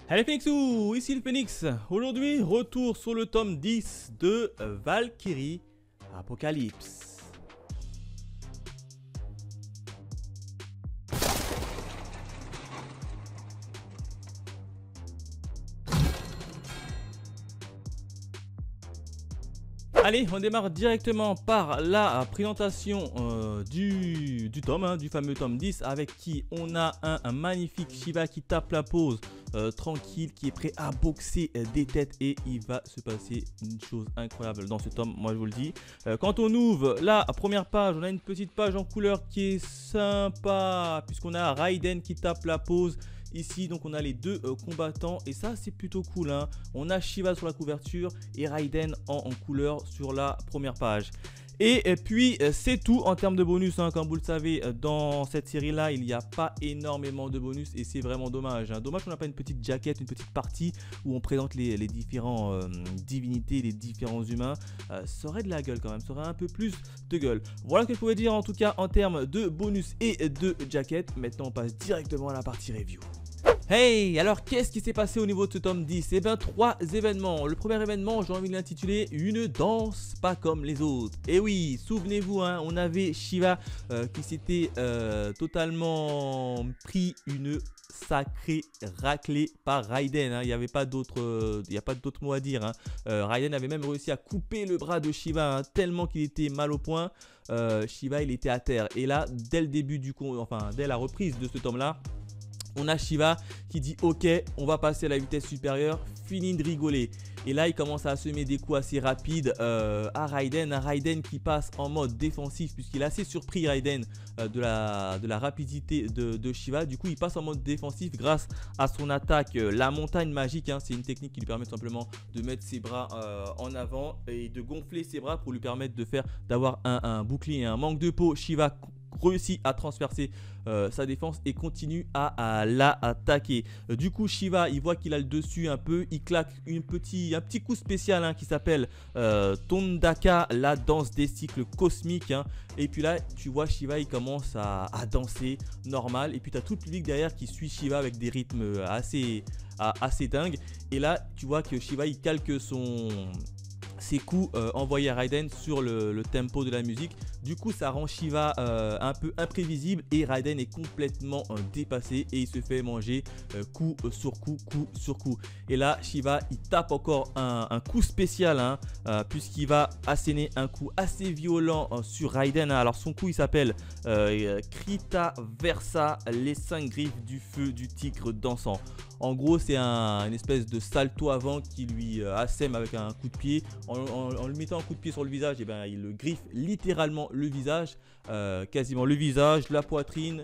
Allez Phoenixou, ici le Phoenix. Aujourd'hui, retour sur le tome 10 de Valkyrie Apocalypse. Allez, on démarre directement par la présentation du tome, du fameux tome 10, avec qui on a un magnifique Shiva qui tape la pose, tranquille, qui est prêt à boxer des têtes, et il va se passer une chose incroyable dans ce tome, moi je vous le dis. Quand on ouvre la première page, on a une petite page en couleur qui est sympa, puisqu'on a Raiden qui tape la pose. Ici, donc on a les deux combattants et ça c'est plutôt cool, hein. On a Shiva sur la couverture et Raiden en couleur sur la première page. Et puis c'est tout en termes de bonus, hein. Comme vous le savez, dans cette série là il n'y a pas énormément de bonus et c'est vraiment dommage, hein. Dommage qu'on n'a pas une petite jaquette, une petite partie où on présente les différents divinités, les différents humains. Ça aurait de la gueule quand même, ça aurait un peu plus de gueule. Voilà ce que je pouvais dire en tout cas en termes de bonus et de jaquette. Maintenant on passe directement à la partie review. Hey, alors qu'est-ce qui s'est passé au niveau de ce tome 10? Eh bien, 3 événements. Le premier événement, j'ai envie de l'intituler une danse pas comme les autres. Et oui, souvenez-vous, hein, on avait Shiva qui s'était totalement pris une sacrée raclée par Raiden, hein. Il n'y avait pas d'autre mot à dire, hein. Raiden avait même réussi à couper le bras de Shiva, hein, tellement qu'il était mal au point. Shiva, il était à terre. Et là, dès le début dès la reprise de ce tome-là, on a Shiva qui dit ok, on va passer à la vitesse supérieure, fini de rigoler. Et là il commence à semer des coups assez rapides à Raiden. Un Raiden qui passe en mode défensif puisqu'il est assez surpris, Raiden, de la rapidité de Shiva. Du coup il passe en mode défensif grâce à son attaque, la montagne magique, hein. C'est une technique qui lui permet simplement de mettre ses bras en avant et de gonfler ses bras pour lui permettre d'avoir un bouclier et un manque de peau. Shiva réussit à transpercer sa défense et continue à l'attaquer. Du coup Shiva il voit qu'il a le dessus un peu, il claque un petit coup spécial, hein, qui s'appelle Tondaka, la danse des cycles cosmiques, hein. Et puis là tu vois Shiva il commence à danser normal et puis tu as tout le public derrière qui suit Shiva avec des rythmes assez dingues. Et là tu vois que Shiva il calque ses coups envoyés à Raiden sur le tempo de la musique. Du coup ça rend Shiva un peu imprévisible et Raiden est complètement dépassé et il se fait manger coup sur coup, Et là Shiva il tape encore un coup spécial, hein, puisqu'il va asséner un coup assez violent sur Raiden, hein. Alors son coup il s'appelle Krita Versa, les 5 griffes du feu du tigre dansant. En gros c'est une espèce de salto avant qui lui assème avec un coup de pied. En lui mettant un coup de pied sur le visage, et ben, il le griffe littéralement le visage, quasiment le visage, la poitrine,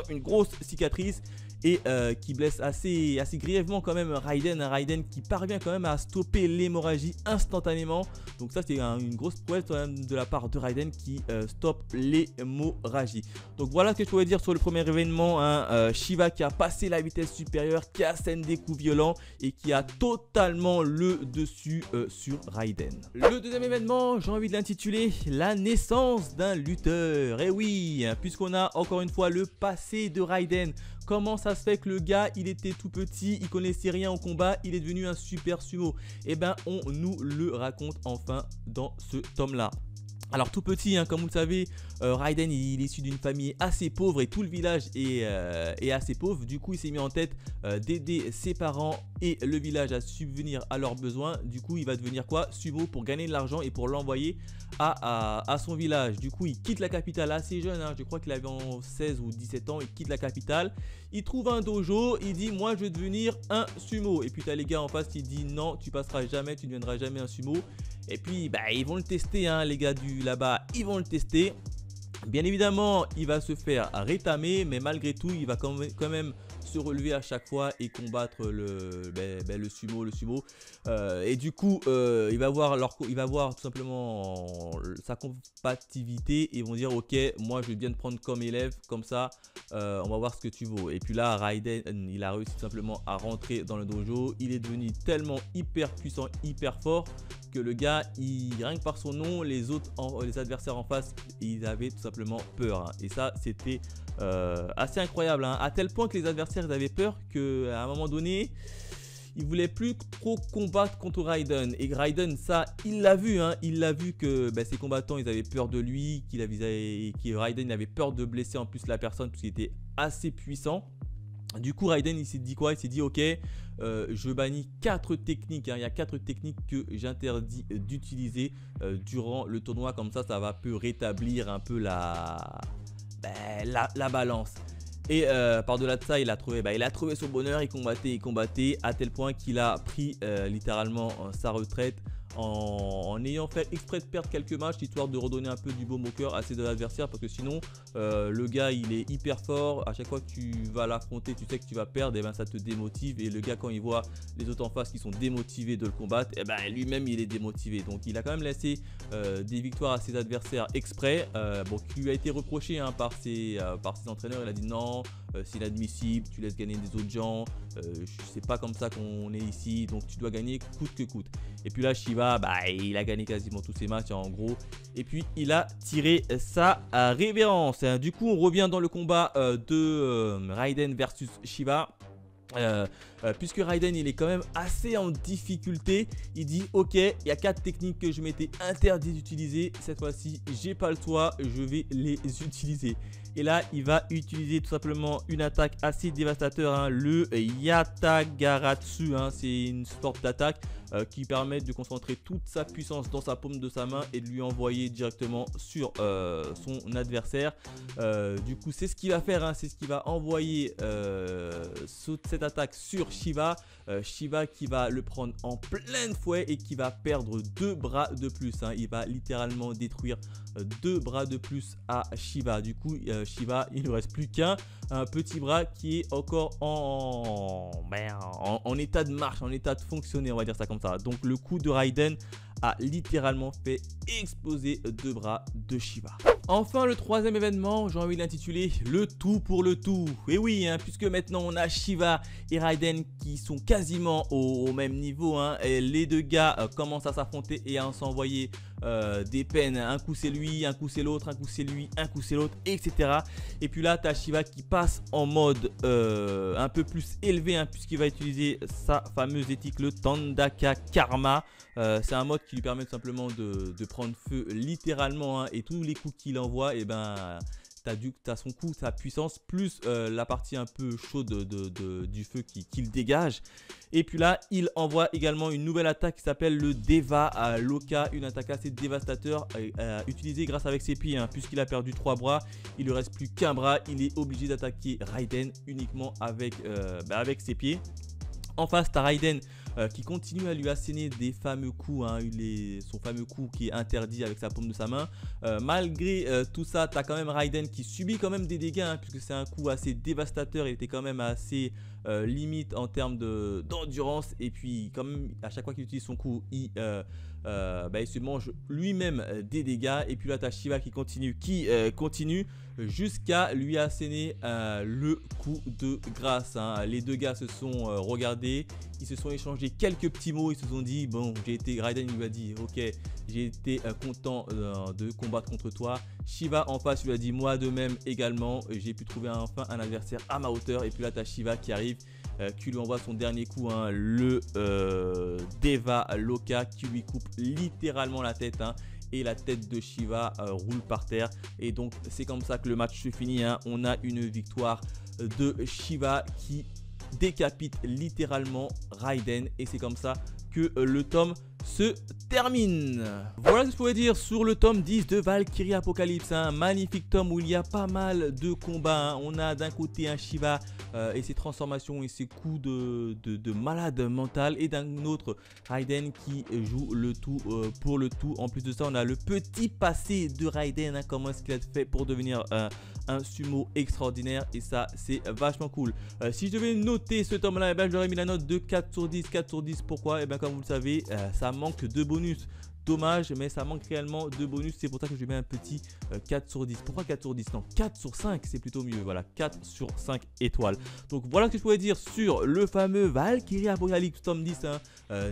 une grosse cicatrice. Et qui blesse assez grièvement quand même Raiden, un Raiden qui parvient quand même à stopper l'hémorragie instantanément. Donc ça c'est une grosse prouesse quand même de la part de Raiden qui stoppe l'hémorragie. Donc voilà ce que je pouvais dire sur le premier événement, hein. Shiva qui a passé la vitesse supérieure, qui assène des coups violents et qui a totalement le dessus sur Raiden. Le deuxième événement, j'ai envie de l'intituler la naissance d'un lutteur. Et oui, puisqu'on a encore une fois le passé de Raiden. Comment ça se fait que le gars il était tout petit, il connaissait rien au combat, il est devenu un super sumo? Et ben on nous le raconte enfin dans ce tome là. Alors tout petit, hein, comme vous le savez, Raiden il est issu d'une famille assez pauvre et tout le village est assez pauvre. Du coup il s'est mis en tête d'aider ses parents et le village à subvenir à leurs besoins. Du coup il va devenir quoi? Sumo, pour gagner de l'argent et pour l'envoyer à son village. Du coup il quitte la capitale assez jeune, hein, je crois qu'il avait 16 ou 17 ans. Il quitte la capitale, il trouve un dojo, il dit moi je vais devenir un sumo. Et puis tu as les gars en face qui disent non, tu passeras jamais, tu ne deviendras jamais un sumo. Et puis bah, ils vont le tester, hein, les gars là-bas, ils vont le tester. Bien évidemment il va se faire rétamer, mais malgré tout il va quand même se relever à chaque fois et combattre le sumo. Et du coup il va voir tout simplement sa compatibilité et ils vont dire ok, moi je vais bien te prendre comme élève, comme ça on va voir ce que tu vaux. Et puis là Raiden il a réussi tout simplement à rentrer dans le dojo. Il est devenu tellement hyper puissant, hyper fort que le gars, rien que par son nom, les adversaires en face, ils avaient tout simplement peur. Hein. Et ça, c'était assez incroyable. Hein. À tel point que les adversaires ils avaient peur qu'à un moment donné, il voulait plus trop combattre contre Raiden. Et Raiden, ça, il l'a vu. Hein. Il l'a vu que ses combattants, ils avaient peur de lui, que Raiden avait peur de blesser en plus la personne parce qu'il était assez puissant. Du coup, Raiden, il s'est dit quoi? Il s'est dit, ok, je bannis 4 techniques. Hein. Il y a 4 techniques que j'interdis d'utiliser durant le tournoi. Comme ça va peu rétablir un peu la balance. Et par-delà de ça, il a trouvé son bonheur, il combattait à tel point qu'il a pris littéralement sa retraite en ayant fait exprès de perdre quelques matchs histoire de redonner un peu du baume au cœur à ses adversaires parce que sinon le gars il est hyper fort. À chaque fois que tu vas l'affronter, tu sais que tu vas perdre, et ça te démotive, et le gars quand il voit les autres en face qui sont démotivés de le combattre, lui-même il est démotivé. Donc il a quand même laissé des victoires à ses adversaires exprès, qui lui a été reproché hein, par ses entraîneurs. Il a dit non, c'est inadmissible, tu laisses gagner des autres gens, c'est pas comme ça qu'on est ici, donc tu dois gagner coûte que coûte. Et puis là Shiva, il a gagné quasiment tous ses matchs en gros, et puis il a tiré sa révérence. Du coup on revient dans le combat de Raiden versus Shiva. Puisque Raiden il est quand même assez en difficulté, il dit ok, il y a 4 techniques que je m'étais interdit d'utiliser, cette fois-ci j'ai pas le choix, je vais les utiliser. Et là il va utiliser tout simplement une attaque assez dévastateur, hein, le Yatagaratsu, hein, c'est une sorte d'attaque qui permet de concentrer toute sa puissance dans sa paume de sa main et de lui envoyer directement sur son adversaire. Du coup c'est ce qu'il va faire, hein, c'est ce qui va envoyer cette attaque sur Shiva. Shiva qui va le prendre en plein fouet et qui va perdre 2 bras de plus. Hein. Il va littéralement détruire 2 bras de plus à Shiva. Du coup Shiva il ne reste plus qu'un petit bras qui est encore en état de marche, en état de fonctionner, on va dire ça comme ça. Donc le coup de Raiden a littéralement fait exploser 2 bras de Shiva. Enfin le troisième événement, j'ai envie de l'intituler le tout pour le tout. Et oui, hein, puisque maintenant on a Shiva et Raiden qui sont quasiment au même niveau, hein, et les deux gars commencent à s'affronter et à s'envoyer des peines. Un coup c'est lui, un coup c'est l'autre, un coup c'est lui, un coup c'est l'autre, etc. Et puis là tu as Shiva qui passe en mode un peu plus élevé, hein, puisqu'il va utiliser sa fameuse éthique, le Tandaka Karma. C'est un mode qui lui permet tout simplement de prendre feu littéralement, hein, et tous les coups qu'il envoie, t'as son coup, sa puissance, plus la partie un peu chaude du feu qu'il dégage. Et puis là, il envoie également une nouvelle attaque qui s'appelle le Deva Loka, une attaque assez dévastateur utilisée grâce avec ses pieds, hein, puisqu'il a perdu 3 bras, il ne reste plus qu'un bras, il est obligé d'attaquer Raiden uniquement avec ses pieds. En face, tu as Raiden qui continue à lui asséner des fameux coups, hein, son fameux coup qui est interdit avec sa paume de sa main. Malgré tout ça, tu as quand même Raiden qui subit quand même des dégâts, hein, puisque c'est un coup assez dévastateur. Il était quand même assez limite en termes d'endurance. Et puis quand même, à chaque fois qu'il utilise son coup, il se mange lui-même des dégâts. Et puis là, tu as Shiva qui continue jusqu'à lui asséner le coup de grâce, hein. Les deux gars se sont regardés, ils se sont échangés quelques petits mots, ils se sont dit bon, Raiden lui a dit ok, j'ai été content de combattre contre toi. Shiva en face lui a dit moi de même également, j'ai pu trouver enfin un adversaire à ma hauteur. Et puis là tu as Shiva qui arrive, qui lui envoie son dernier coup, hein, le Deva Loka, qui lui coupe littéralement la tête, hein, et la tête de Shiva roule par terre. Et donc c'est comme ça que le match se finit, hein. On a une victoire de Shiva qui décapite littéralement Raiden, et c'est comme ça que le tome se termine. Voilà ce que je pouvais dire sur le tome 10 de Valkyrie Apocalypse, un magnifique tome où il y a pas mal de combats, hein. On a d'un côté un Shiva et ses transformations et ses coups de malade mental, et d'un autre Raiden qui joue le tout pour le tout. En plus de ça, on a le petit passé de Raiden, hein, comment est-ce qu'il a fait pour devenir un sumo extraordinaire, et ça c'est vachement cool. Si je devais noter ce tome là, j'aurais mis la note de 4 sur 10. 4 sur 10, pourquoi? Comme vous le savez, ça manque de bonus dommage, mais ça manque réellement de bonus. C'est pour ça que je lui mets un petit 4 sur 10. Pourquoi 4 sur 10? Non, 4 sur 5, c'est plutôt mieux. Voilà, 4 sur 5 étoiles. Donc voilà ce que je pourrais dire sur le fameux Valkyrie Apocalypse tome 10.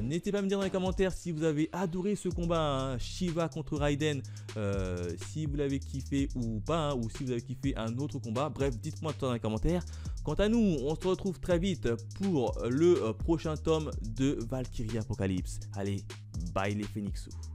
N'hésitez pas à me dire dans les commentaires si vous avez adoré ce combat, Shiva contre Raiden, si vous l'avez kiffé ou pas, ou si vous avez kiffé un autre combat. Bref, dites-moi tout dans les commentaires. Quant à nous, on se retrouve très vite pour le prochain tome de Valkyrie Apocalypse. Allez, bye les Phoenixous.